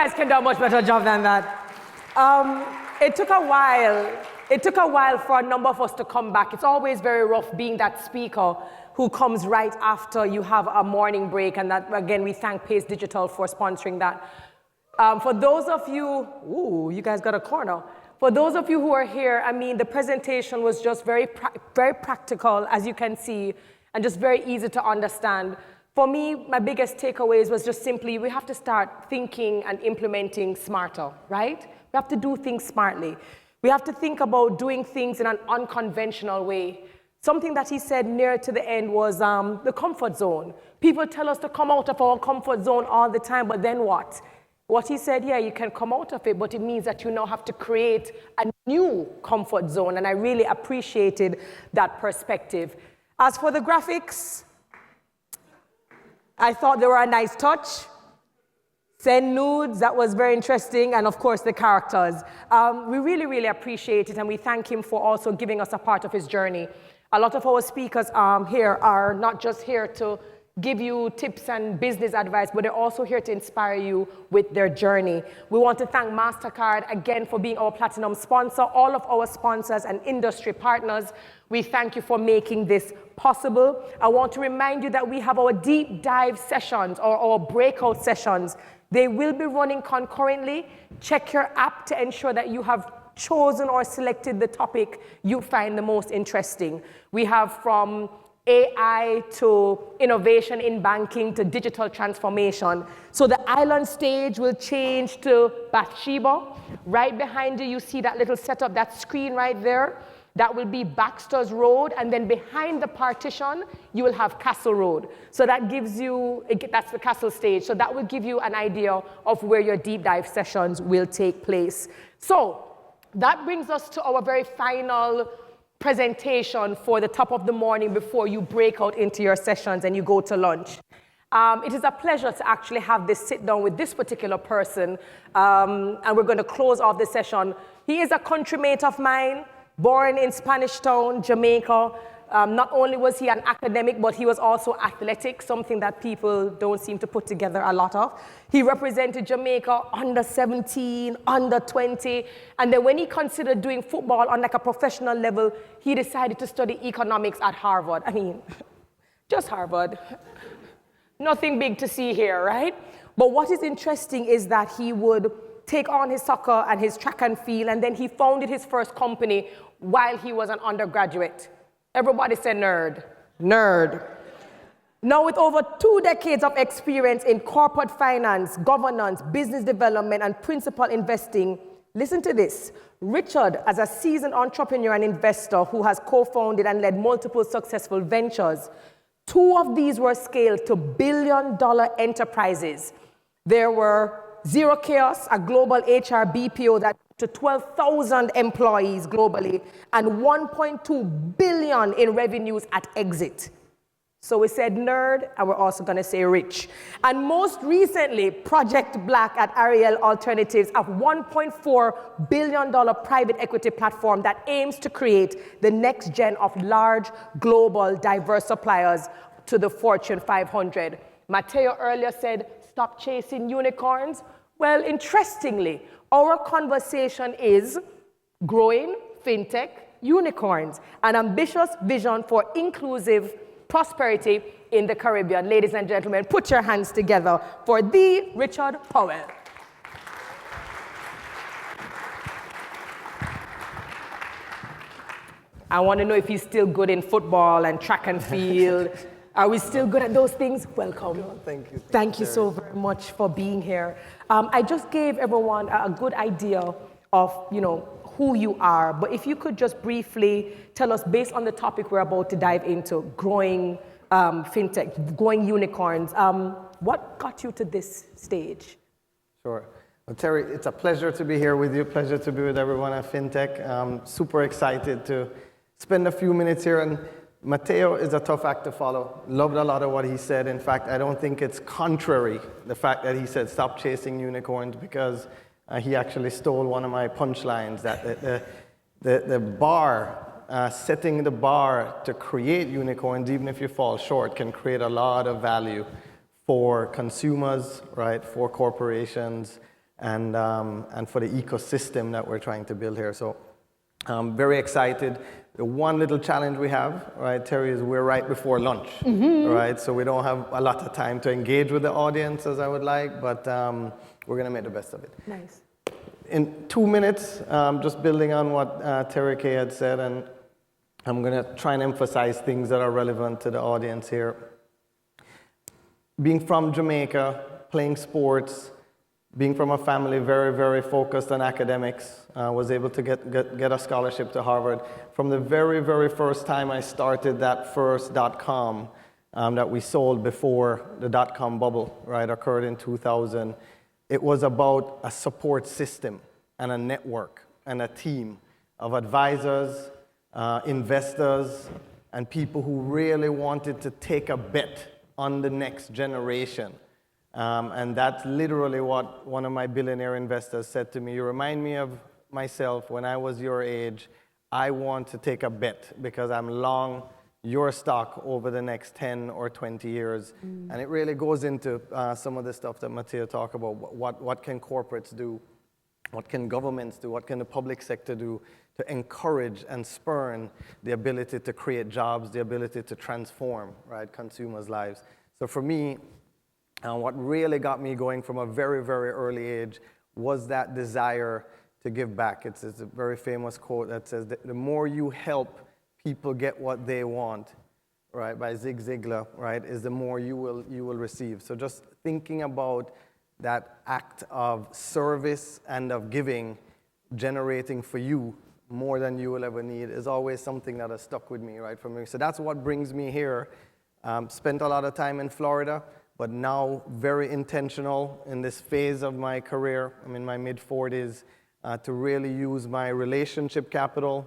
guys can do a much better job than that. It took a while. It took a while for a number of us to come back. It's always very rough being that speaker who comes right after you have a morning break, and that, again, we thank Pace Digital for sponsoring that. For those of you, you guys got a corner. For those of you who are here, I mean, the presentation was just very practical, as you can see, and just very easy to understand. For me, my biggest takeaways was just simply, we have to start thinking and implementing smarter, right? We have to do things smartly. We have to think about doing things in an unconventional way. Something that he said near to the end was the comfort zone. People tell us to come out of our comfort zone all the time, but then what? What he said, yeah, you can come out of it, but it means that you now have to create a new comfort zone, and I really appreciated that perspective. As for the graphics, I thought they were a nice touch. Send nudes, that was very interesting, and of course the characters. We really, really appreciate it, and we thank him for also giving us a part of his journey. A lot of our speakers here are not just here to give you tips and business advice, but they're also here to inspire you with their journey. We want to thank MasterCard again for being our platinum sponsor, all of our sponsors and industry partners. We thank you for making this possible. I want to remind you that we have our deep dive sessions or our breakout sessions. They will be running concurrently. Check your app to ensure that you have chosen or selected the topic you find the most interesting. We have from AI to innovation in banking to digital transformation. So the island stage will change to Bathsheba. Right behind you, you see that little setup, that screen right there. That will be Baxter's Road, and then behind the partition, you will have Castle Road. So that gives you, that's the Castle stage. So that will give you an idea of where your deep dive sessions will take place. So that brings us to our very final presentation for the top of the morning before you break out into your sessions and you go to lunch. It is a pleasure to actually have this sit down with this particular person, and we're going to close off the session. He is a countrymate of mine, born in Spanish Town, Jamaica. Not only was he an academic, but he was also athletic, something that people don't seem to put together a lot of. He represented Jamaica under 17, under 20, and then when he considered doing football on like a professional level, he decided to study economics at Harvard. I mean, just Harvard. Nothing big to see here, right? But what is interesting is that he would take on his soccer and his track and field, and then he founded his first company while he was an undergraduate. Everybody say nerd. Nerd. Now with over 2 decades of experience in corporate finance, governance, business development, and principal investing, listen to this. Richard, as a seasoned entrepreneur and investor who has co-founded and led multiple successful ventures, 2 of these were scaled to billion-dollar enterprises. There were Zero Chaos, a global HR BPO that to 12,000 employees globally and 1.2 billion in revenues at exit. So we said nerd, and we're also going to say rich. And most recently, Project Black at Ariel Alternatives, a $1.4 billion private equity platform that aims to create the next gen of large, global, diverse suppliers to the Fortune 500. Matteo earlier said, stop chasing unicorns. Well, interestingly, our conversation is growing fintech unicorns, an ambitious vision for inclusive prosperity in the Caribbean. Ladies and gentlemen, put your hands together for the Richard Powell. I want to know if he's still good in football and track and field. Are we still good at those things? Welcome. Thank you. Thank you so very much for being here. I just gave everyone a good idea of, who you are, but if you could just briefly tell us, based on the topic we're about to dive into, growing fintech, growing unicorns, what got you to this stage? Sure. Well, Terry, it's a pleasure to be here with you, pleasure to be with everyone at Fintech. I'm super excited to spend a few minutes here, and Matteo is a tough act to follow. Loved a lot of what he said. In fact, I don't think it's contrary, the fact that he said stop chasing unicorns, because he actually stole one of my punchlines, that the bar, setting the bar to create unicorns, even if you fall short, can create a lot of value for consumers, right, for corporations, and for the ecosystem that we're trying to build here. So I'm very excited. The one little challenge we have, right, Terry, is we're right before lunch, right? So we don't have a lot of time to engage with the audience as I would like, but we're going to make the best of it. Nice. In 2 minutes, just building on what Terri-Karelle had said, and I'm going to try and emphasize things that are relevant to the audience here. Being from Jamaica, playing sports, being from a family very, very focused on academics, was able to get a scholarship to Harvard. From the very, very first time I started that first .com that we sold before the .com bubble, right, occurred in 2000, it was about a support system and a network and a team of advisors, investors, and people who really wanted to take a bet on the next generation. And that's literally what one of my billionaire investors said to me. You remind me of myself when I was your age. I want to take a bet because I'm long your stock over the next 10 or 20 years. And it really goes into some of the stuff that Matteo talked about. What can corporates do? What can governments do? What can the public sector do to encourage and spurn the ability to create jobs, the ability to transform, right, consumers' lives? So for me, what really got me going from a very, very early age was that desire to give back. It's a very famous quote that says, the more you help people get what they want, right, by Zig Ziglar, right, is the more you will receive. So just thinking about that act of service and of giving, generating for you more than you will ever need is always something that has stuck with me, right, from me. So that's what brings me here. Spent a lot of time in Florida, but now very intentional in this phase of my career. I'm in my mid-40s, to really use my relationship capital,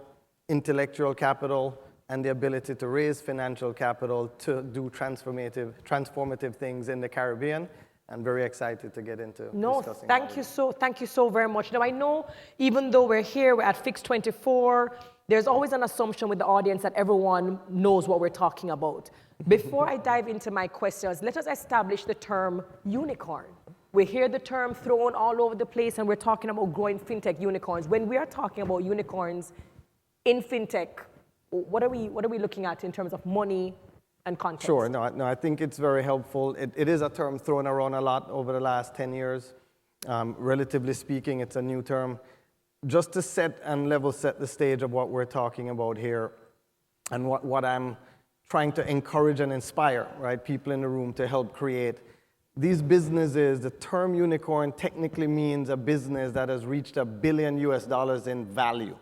intellectual capital, and the ability to raise financial capital to do transformative things in the Caribbean. I'm very excited to get into discussing. Thank you so very much. Now, I know even though we're here, we're at Fix24, there's always an assumption with the audience that everyone knows what we're talking about. Before I dive into my questions, let us establish the term unicorn. We hear the term thrown all over the place, and we're talking about growing fintech unicorns. When we are talking about unicorns in fintech, what are we looking at in terms of money and context? Sure, no, I think it's very helpful. It is a term thrown around a lot over the last 10 years. Relatively speaking, it's a new term. Just to set and level set the stage of what we're talking about here, and what I'm trying to encourage and inspire, right, people in the room to help create. These businesses, the term unicorn technically means a business that has reached $1 billion in value,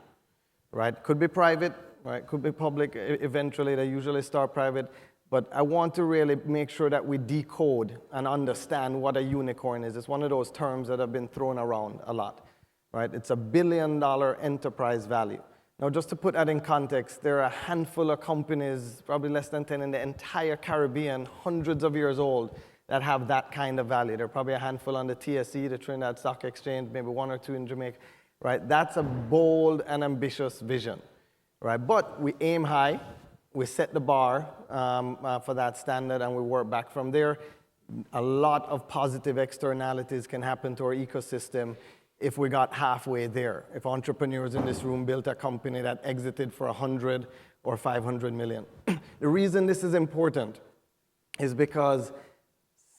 right? Could be private, right? Could be public. Eventually, they usually start private. But I want to really make sure that we decode and understand what a unicorn is. It's one of those terms that have been thrown around a lot, right? It's $1 billion enterprise value. Now, just to put that in context, there are a handful of companies, probably less than 10 in the entire Caribbean, hundreds of years old, that have that kind of value. There are probably a handful on the TSE, the Trinidad Stock Exchange, maybe one or two in Jamaica, right? That's a bold and ambitious vision, right? But we aim high, we set the bar for that standard, and we work back from there. A lot of positive externalities can happen to our ecosystem if we got halfway there. If entrepreneurs in this room built a company that exited for 100 or 500 million. The reason this is important is because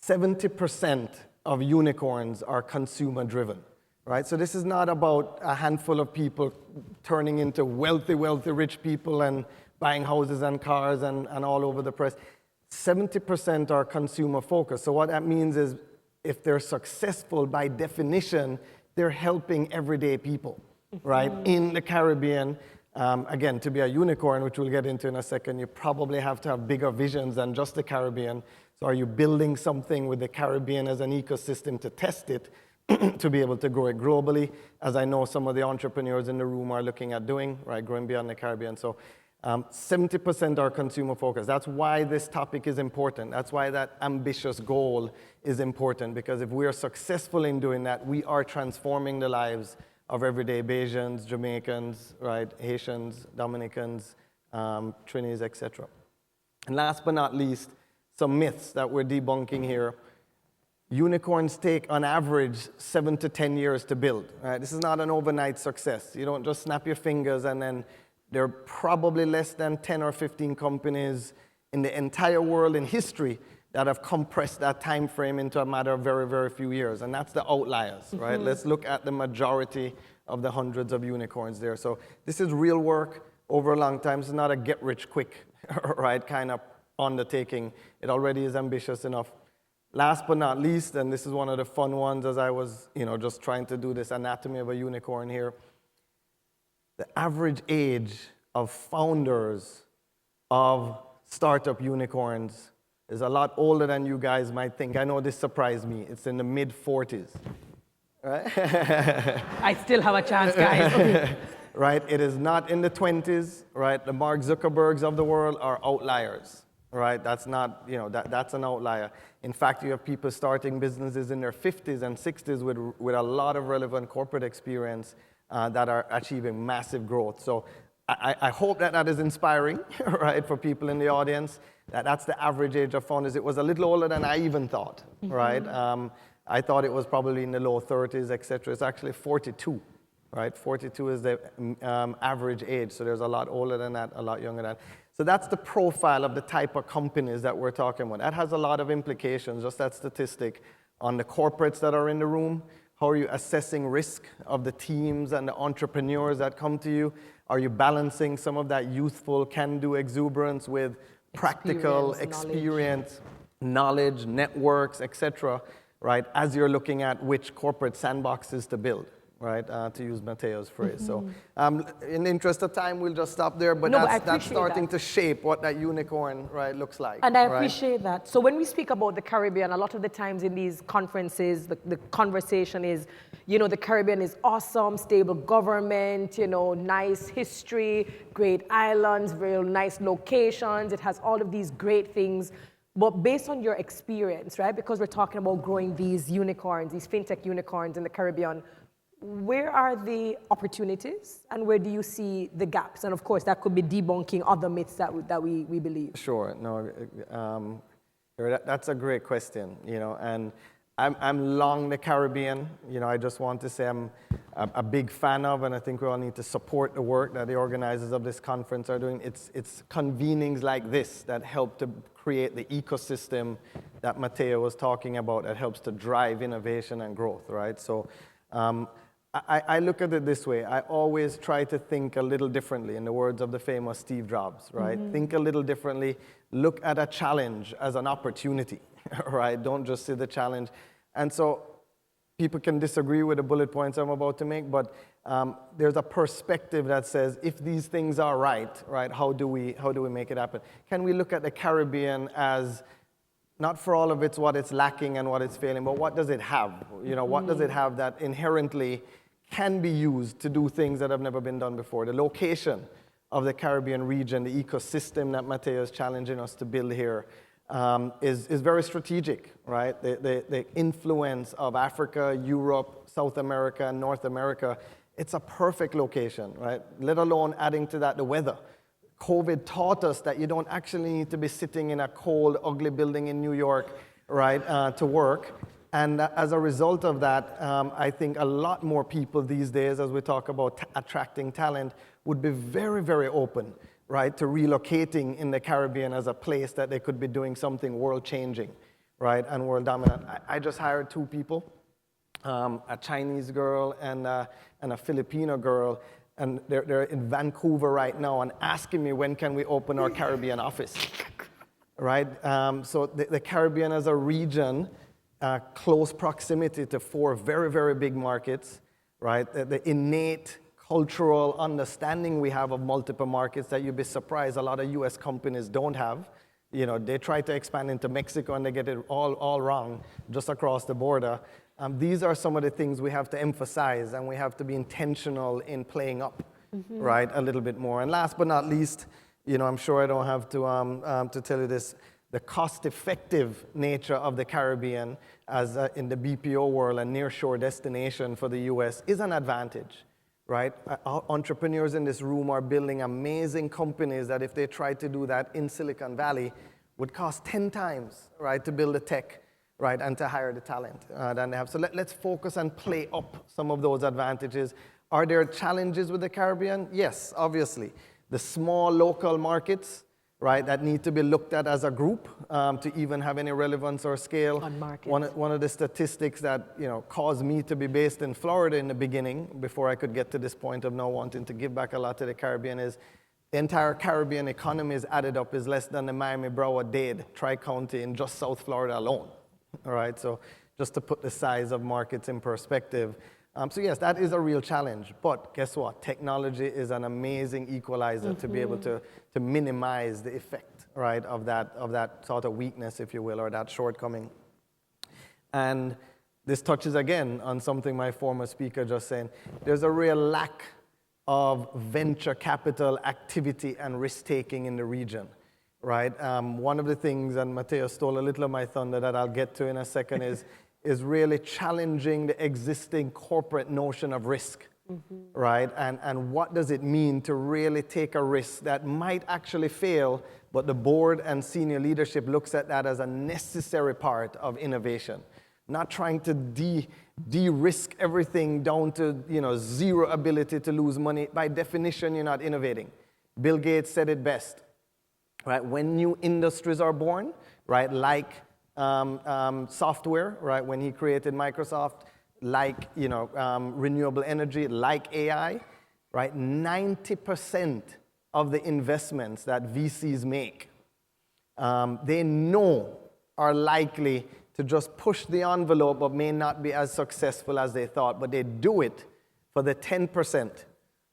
70% of unicorns are consumer driven, right? So this is not about a handful of people turning into wealthy, rich people and buying houses and cars and all over the press. 70% are consumer focused. So what that means is if they're successful, by definition, they're helping everyday people, right? In the Caribbean, again, to be a unicorn, which we'll get into in a second, you probably have to have bigger visions than just the Caribbean. So are you building something with the Caribbean as an ecosystem to test it, to be able to grow it globally, as I know some of the entrepreneurs in the room are looking at doing, right, growing beyond the Caribbean. So 70% are consumer focused. That's why this topic is important. That's why that ambitious goal is important, because if we are successful in doing that, we are transforming the lives of everyday Bajans, Jamaicans, right, Haitians, Dominicans, Trinis, etc. And last but not least, some myths that we're debunking here. unicorns take, on average, 7 to 10 years to build. Right? This is not an overnight success. You don't just snap your fingers and then there are probably less than 10 or 15 companies in the entire world in history that have compressed that time frame into a matter of very, very few years. And that's the outliers, right? Let's look at the majority of the hundreds of unicorns there. So this is real work over a long time. It's not a get-rich-quick, right, kind of undertaking. It already is ambitious enough. Last but not least, and this is one of the fun ones as I was, just trying to do this anatomy of a unicorn here. The average age of founders of startup unicorns is a lot older than you guys might think. I know this surprised me. It's in the mid-40s. Right? I still have a chance, guys. Okay. Right? It is not in the 20s. Right? The Mark Zuckerbergs of the world are outliers. Right? That's not, that's an outlier. In fact, you have people starting businesses in their 50s and 60s with a lot of relevant corporate experience that are achieving massive growth. So I hope that is inspiring, right, for people in the audience. That's the average age of founders. It was a little older than I even thought, right? I thought it was probably in the low 30s, et cetera. It's actually 42, right? 42 is the average age. So there's a lot older than that, a lot younger than that. So that's the profile of the type of companies that we're talking about. That has a lot of implications, just that statistic, on the corporates that are in the room. How are you assessing risk of the teams and the entrepreneurs that come to you? Are you balancing some of that youthful, can-do exuberance with practical experience, knowledge, networks, etc., right, as you're looking at which corporate sandboxes to build, right, to use Matteo's phrase. So in the interest of time, we'll just stop there, but that's starting to shape what that unicorn, right, looks like. And I appreciate that. So when we speak about the Caribbean, a lot of the times in these conferences, the conversation is, the Caribbean is awesome, stable government, nice history, great islands, real nice locations. It has all of these great things. But based on your experience, right, because we're talking about growing these unicorns, these fintech unicorns in the Caribbean, where are the opportunities and where do you see the gaps? And of course, that could be debunking other myths that we believe. Sure, no, that's a great question, and I'm long the Caribbean. I just want to say I'm a big fan of, and I think we all need to support the work that the organizers of this conference are doing. It's convenings like this that help to create the ecosystem that Matteo was talking about that helps to drive innovation and growth, right? So I look at it this way. I always try to think a little differently, in the words of the famous Steve Jobs, right? Think a little differently. Look at a challenge as an opportunity, right? Don't just see the challenge. And so people can disagree with the bullet points I'm about to make, but there's a perspective that says, if these things are right, how do we make it happen? Can we look at the Caribbean as not for all of what it's lacking and what it's failing, but what does it have? What does it have that inherently can be used to do things that have never been done before? The location of the Caribbean region, the ecosystem that Matteo is challenging us to build here, is very strategic, right? The influence of Africa, Europe, South America, and North America, it's a perfect location, right? Let alone adding to that the weather. COVID taught us that you don't actually need to be sitting in a cold, ugly building in New York, right, to work. And as a result of that, I think a lot more people these days, as we talk about attracting talent, would be very, very open, right, to relocating in the Caribbean as a place that they could be doing something world-changing, right, and world-dominant. I just hired 2 people, a Chinese girl and a Filipino girl, and they're in Vancouver right now and asking me, when can we open our Caribbean office, right? So the Caribbean as a region, close proximity to 4 very, very big markets, right? The innate cultural understanding we have of multiple markets that you'd be surprised a lot of US companies don't have. They try to expand into Mexico and they get it all wrong just across the border. These are some of the things we have to emphasize, and we have to be intentional in playing up, right, a little bit more. And last but not least, I'm sure I don't have to tell you this, the cost-effective nature of the Caribbean as in the BPO world and nearshore destination for the US is an advantage, right? Entrepreneurs in this room are building amazing companies that if they tried to do that in Silicon Valley would cost 10 times, right, to build the tech, right, and to hire the talent than they have. So let's focus and play up some of those advantages. Are there challenges with the Caribbean? Yes, obviously. The small local markets, right, that need to be looked at as a group to even have any relevance or scale. On markets. One of the statistics that caused me to be based in Florida in the beginning, before I could get to this point of now wanting to give back a lot to the Caribbean, is the entire Caribbean economy is added up is less than the Miami, Broward, Dade, Tri-County in just South Florida alone. All right, so just to put the size of markets in perspective. So yes, that is a real challenge, but guess what? Technology is an amazing equalizer to be able to minimize the effect, right, of that sort of weakness, if you will, or that shortcoming. And this touches again on something my former speaker just saying. There's a real lack of venture capital activity and risk-taking in the region, right? One of the things, and Matteo stole a little of my thunder that I'll get to in a second, is really challenging the existing corporate notion of risk, right? And what does it mean to really take a risk that might actually fail, but the board and senior leadership looks at that as a necessary part of innovation. Not trying to de-risk everything down to zero ability to lose money. By definition, you're not innovating. Bill Gates said it best, right? When new industries are born, right, like software, right, when he created Microsoft, like renewable energy, like AI, right, 90% of the investments that VCs make, they know are likely to just push the envelope but may not be as successful as they thought, but they do it for the 10%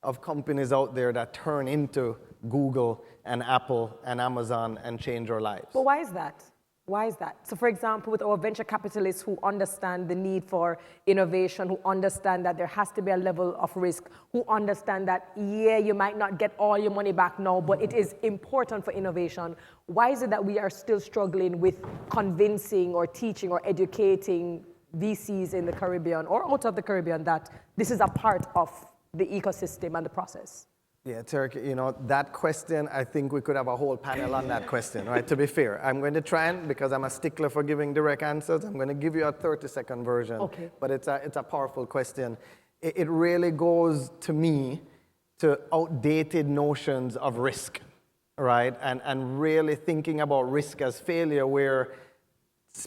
of companies out there that turn into Google and Apple and Amazon and change our lives. But why is that? Why is that? So for example, with our venture capitalists who understand the need for innovation, who understand that there has to be a level of risk, who understand that, yeah, you might not get all your money back now, but it is important for innovation. Why is it that we are still struggling with convincing or teaching or educating VCs in the Caribbean or out of the Caribbean that this is a part of the ecosystem and the process? Yeah, Terri, that question, I think we could have a whole panel on that question, right? To be fair, I'm going to try and, because I'm a stickler for giving direct answers, I'm going to give you a 30-second version. Okay. But it's a powerful question. It really goes, to me, to outdated notions of risk, right? And really thinking about risk as failure, where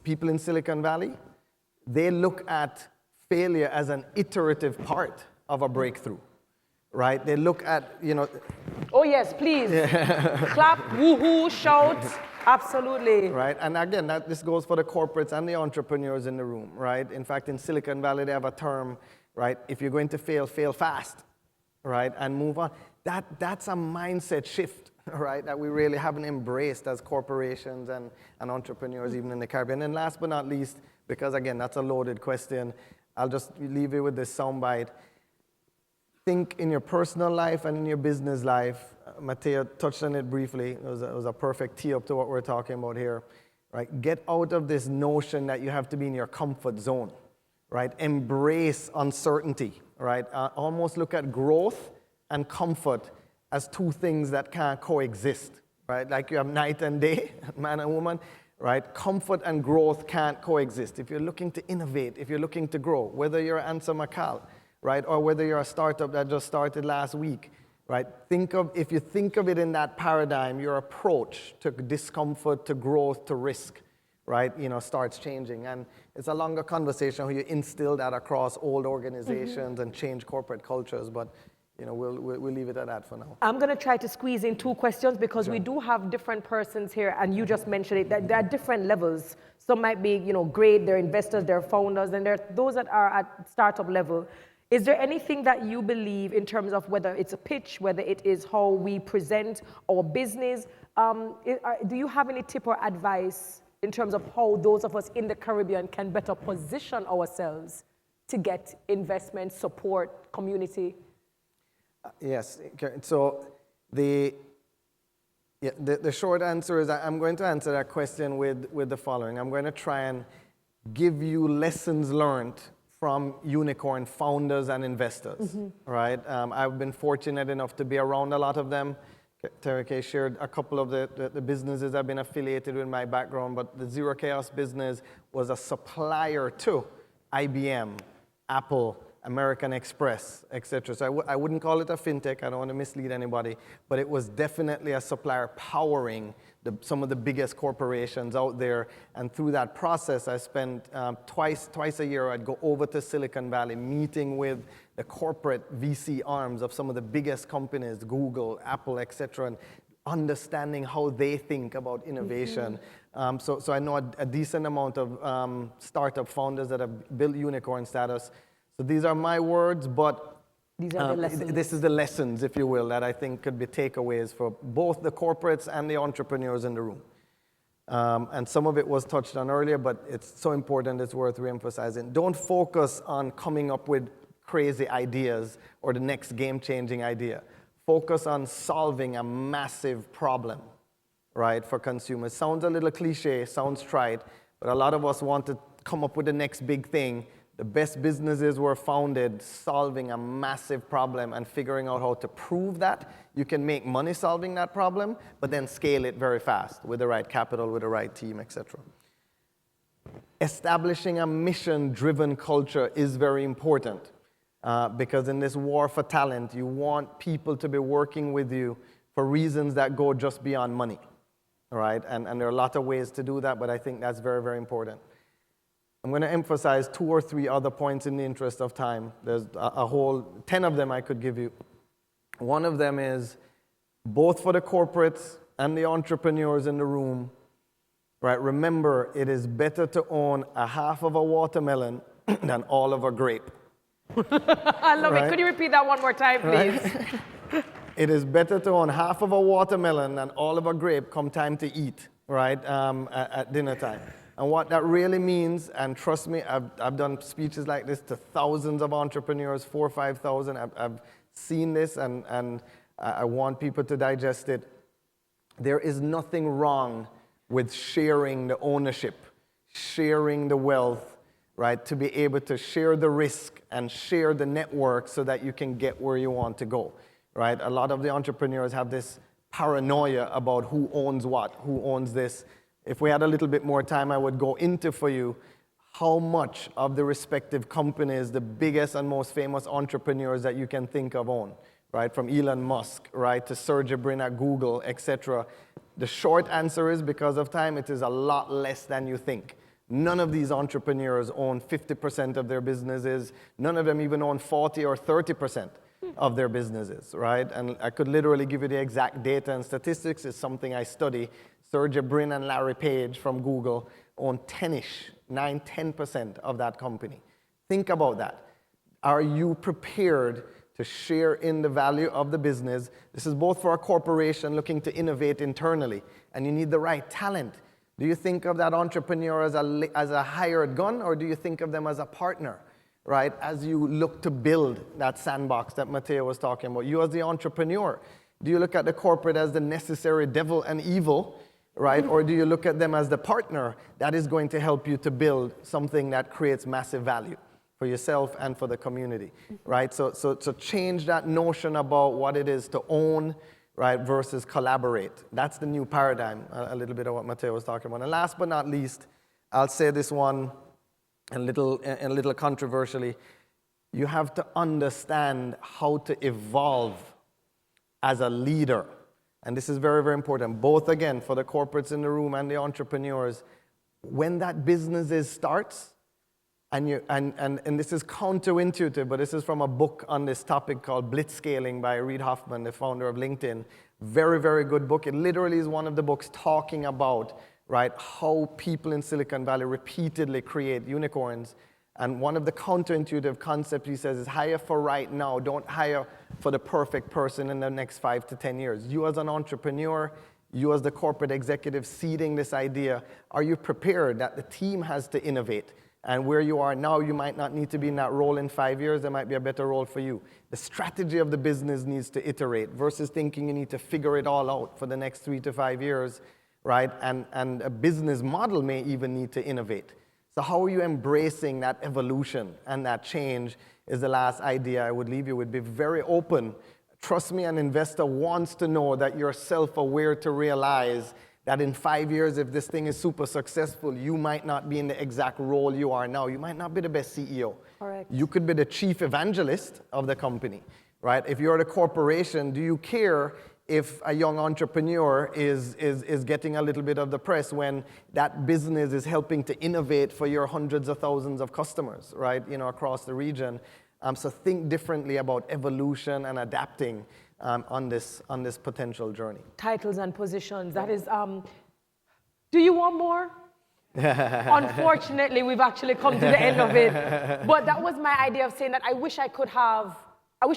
people in Silicon Valley, they look at failure as an iterative part of a breakthrough. Right? They look at, Oh, yes, please. Clap, woohoo, shout. Absolutely. Right? And again, this goes for the corporates and the entrepreneurs in the room, right? In fact, in Silicon Valley, they have a term, right? If you're going to fail, fail fast, right? And move on. That's a mindset shift, right? That we really haven't embraced as corporations and entrepreneurs, even in the Caribbean. And last but not least, because again, that's a loaded question, I'll just leave you with this soundbite. Think in your personal life and in your business life. Matteo touched on it briefly. It was a perfect tee up to what we're talking about here. Right? Get out of this notion that you have to be in your comfort zone. Right? Embrace uncertainty. Right? Almost look at growth and comfort as two things that can't coexist. Right? Like you have night and day, man and woman. Right? Comfort and growth can't coexist. If you're looking to innovate, if you're looking to grow, whether you're Ansa McCall, right, or whether you're a startup that just started last week, right? If you think of it in that paradigm, your approach to discomfort, to growth, to risk, right, starts changing. And it's a longer conversation where you instill that across old organizations and change corporate cultures, but we'll leave it at that for now. I'm going to try to squeeze in two questions because we do have different persons here, and you just mentioned it, that there are different levels. Some might be, great, they're investors, they're founders, and there are those that are at startup level. Is there anything that you believe in terms of whether it's a pitch, whether it is how we present our business? Do you have any tip or advice in terms of how those of us in the Caribbean can better position ourselves to get investment, support, community? Yes. So the short answer is I'm going to answer that question with the following. I'm going to try and give you lessons learned from unicorn founders and investors, right? I've been fortunate enough to be around a lot of them, Terri shared a couple of the businesses I've been affiliated with my background, but the Zero Chaos business was a supplier to IBM, Apple, American Express, etc. So I wouldn't call it a fintech. I don't want to mislead anybody, but it was definitely a supplier powering some of the biggest corporations out there. And through that process, I spent twice a year, I'd go over to Silicon Valley, meeting with the corporate VC arms of some of the biggest companies, Google, Apple, etc., and understanding how they think about innovation. So I know a decent amount of startup founders that have built unicorn status. So these are my words, but these are the lessons. This is the lessons, if you will, that I think could be takeaways for both the corporates and the entrepreneurs in the room. And some of it was touched on earlier, but it's so important, it's worth reemphasizing. Don't focus on coming up with crazy ideas or the next game-changing idea. Focus on solving a massive problem, right, for consumers. Sounds a little cliche, sounds trite, but a lot of us want to come up with the next big thing. The best businesses were founded solving a massive problem and figuring out how to prove that you can make money solving that problem, but then scale it very fast with the right capital, with the right team, etc. Establishing a mission-driven culture is very important because in this war for talent, you want people to be working with you for reasons that go just beyond money, right? And there are a lot of ways to do that, but I think that's very, very important. I'm going to emphasize 2 or 3 other points in the interest of time. There's a whole 10 of them I could give you. One of them is both for the corporates and the entrepreneurs in the room, right? Remember, it is better to own a half of a watermelon than all of a grape. I love it. Could you repeat that one more time, please? Right? It is better to own half of a watermelon than all of a grape come time to eat, right, at dinner time. And what that really means, and trust me, I've done speeches like this to thousands of entrepreneurs, 4,000 or 5,000. I've seen this, and I want people to digest it. There is nothing wrong with sharing the ownership, sharing the wealth, right, to be able to share the risk and share the network so that you can get where you want to go, right? A lot of the entrepreneurs have this paranoia about who owns what, who owns this. If we had a little bit more time, I would go into for you how much of the respective companies, the biggest and most famous entrepreneurs that you can think of own, right? From Elon Musk, right, to Sergey Brin at Google, etc. The short answer is, because of time, it is a lot less than you think. None of these entrepreneurs own 50% of their businesses. None of them even own 40 or 30% of their businesses, right? And I could literally give you the exact data and statistics. It's something I study. Sergey Brin and Larry Page from Google own 10% of that company. Think about that. Are you prepared to share in the value of the business? This is both for a corporation looking to innovate internally, and you need the right talent. Do you think of that entrepreneur as a hired gun, or do you think of them as a partner, right? As you look to build that sandbox that Matteo was talking about, you as the entrepreneur, do you look at the corporate as the necessary devil and evil, right? Or do you look at them as the partner that is going to help you to build something that creates massive value for yourself and for the community, right? So change that notion about what it is to own, right, versus collaborate. That's the new paradigm, a little bit of what Matteo was talking about. And last but not least, I'll say this one a little controversially. You have to understand how to evolve as a leader. And this is very, very important, both, again, for the corporates in the room and the entrepreneurs. When that business starts, and this is counterintuitive, but this is from a book on this topic called Blitzscaling by Reid Hoffman, the founder of LinkedIn. Very, very good book. It literally is one of the books talking about, right, how people in Silicon Valley repeatedly create unicorns. And one of the counterintuitive concepts he says is hire for right now. Don't hire for the perfect person in the next 5 to 10 years. You as an entrepreneur, you as the corporate executive seeding this idea, are you prepared that the team has to innovate? And where you are now, you might not need to be in that role in 5 years. There might be a better role for you. The strategy of the business needs to iterate versus thinking you need to figure it all out for the next 3 to 5 years, right? And a business model may even need to innovate. So how are you embracing that evolution and that change is the last idea I would leave you with. Be very open. trust me, an investor wants to know that you're self-aware to realize that in 5 years, if this thing is super successful, you might not be in the exact role you are now. You might not be the best CEO. Correct. You could be the chief evangelist of the company, right? If you're the corporation, do you care if a young entrepreneur is getting a little bit of the press when that business is helping to innovate for your hundreds of thousands of customers, right? Across the region. So think differently about evolution and adapting on this potential journey. Titles and positions. That is. Do you want more? Unfortunately, we've actually come to the end of it. But that was my idea of saying that I wish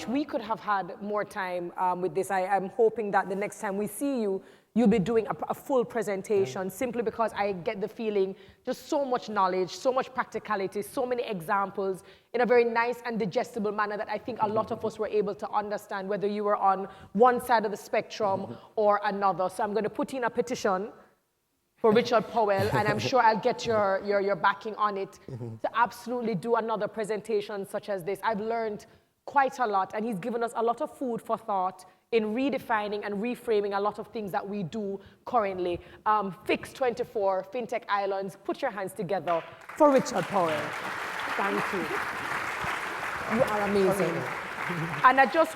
we could have had more time with this. I'm hoping that the next time we see you, you'll be doing a full presentation, simply because I get the feeling just so much knowledge, so much practicality, so many examples in a very nice and digestible manner that I think a lot of us were able to understand, whether you were on one side of the spectrum or another. So I'm going to put in a petition for Richard Powell, and I'm sure I'll get your backing on it to absolutely do another presentation such as this. I've learned quite a lot, and he's given us a lot of food for thought in redefining and reframing a lot of things that we do currently. Fix24, FinTech Islands, put your hands together for Richard Powell. Thank you. You are amazing. And I just